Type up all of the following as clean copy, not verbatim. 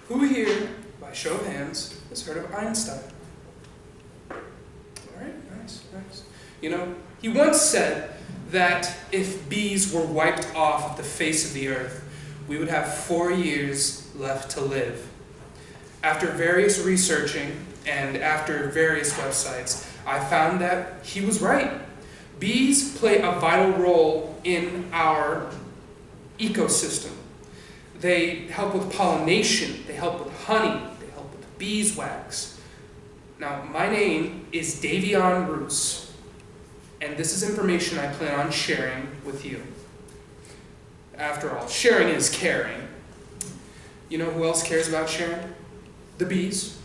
Who here, by show of hands, has heard of Einstein? Alright, nice, nice. You know, he once said that if bees were wiped off of the face of the earth, we would have 4 years left to live. After various researching and after various websites, I found that he was right. Bees play a vital role in our ecosystem. They help with pollination, they help with honey, they help with beeswax. Now, my name is Davion Roos, and this is information I plan on sharing with you. After all, sharing is caring. You know who else cares about sharing? The bees.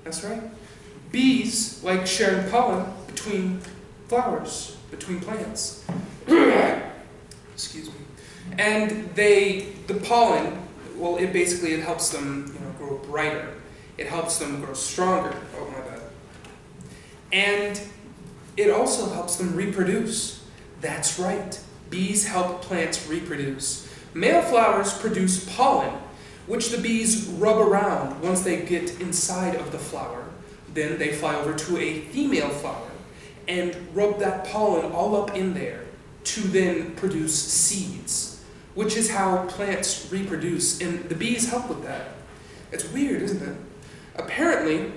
That's right. Bees like sharing pollen between flowers, between plants. Excuse me. And the pollen, well, it helps them, grow brighter. It helps them grow stronger. Oh, my bad. And it also helps them reproduce. That's right. Bees help plants reproduce. Male flowers produce pollen, which the bees rub around once they get inside of the flower. Then they fly over to a female flower and rub that pollen all up in there to then produce seeds, which is how plants reproduce, and the bees help with that. It's weird, isn't it? Apparently,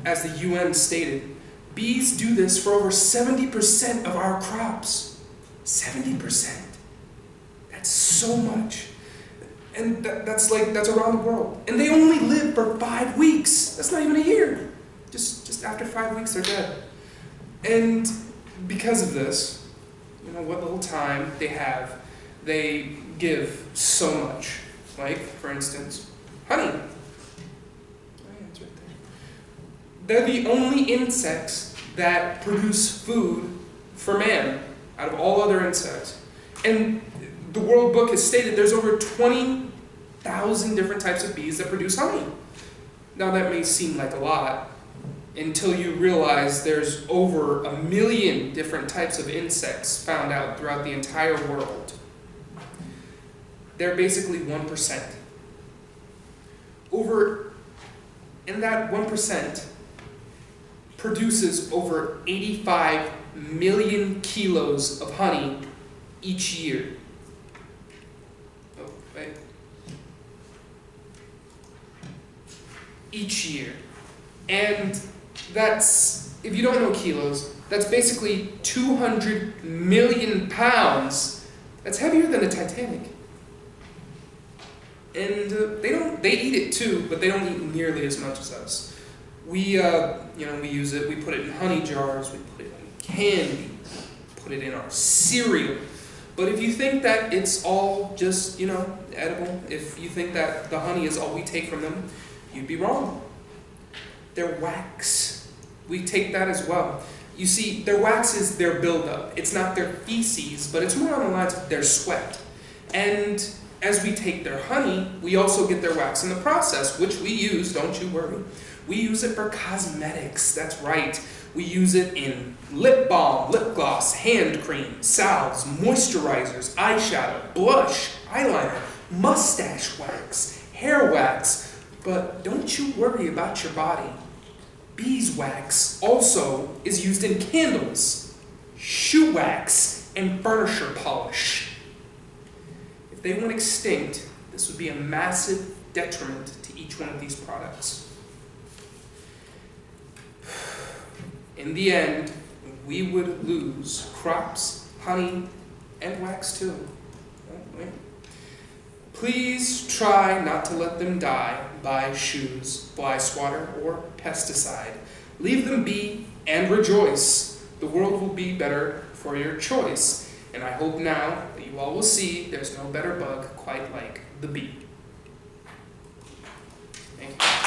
as the UN stated, bees do this for over 70% of our crops. 70%. That's so much. And that's around the world. And they only live for 5 weeks. That's not even a year. Just after 5 weeks, they're dead. And because of this, what little time they have, they give so much. Like, for instance, honey. Oh, yeah, it's right there. They're the only insects that produce food for man out of all other insects. And the World Book has stated there's over 20,000 different types of bees that produce honey. Now that may seem like a lot until you realize there's over 1 million different types of insects found out throughout the entire world. They're basically 1%. And that 1% produces over 85 million kilos of honey each year. Oh, wait. Each year. And that's, if you don't know kilos, that's basically 200 million pounds. That's heavier than a Titanic. And they eat it too, but they don't eat nearly as much as us. We use it, we put it in honey jars, we put it in candy, put it in our cereal. But if you think that it's all just, edible, if you think that the honey is all we take from them, you'd be wrong. Their wax, we take that as well. You see, their wax is their buildup. It's not their feces, but it's more on the lines of their sweat. And as we take their honey, we also get their wax in the process, which we use, don't you worry. We use it for cosmetics, that's right. We use it in lip balm, lip gloss, hand cream, salves, moisturizers, eyeshadow, blush, eyeliner, mustache wax, hair wax. But don't you worry about your body. Beeswax also is used in candles, shoe wax, and furniture polish. If they went extinct, this would be a massive detriment to each one of these products. In the end, we would lose crops, honey, and wax too. Please try not to let them die by shoes, fly swatter, or pesticide. Leave them be and rejoice. The world will be better for your choice. And I hope now that you all will see there's no better bug quite like the bee. Thank you.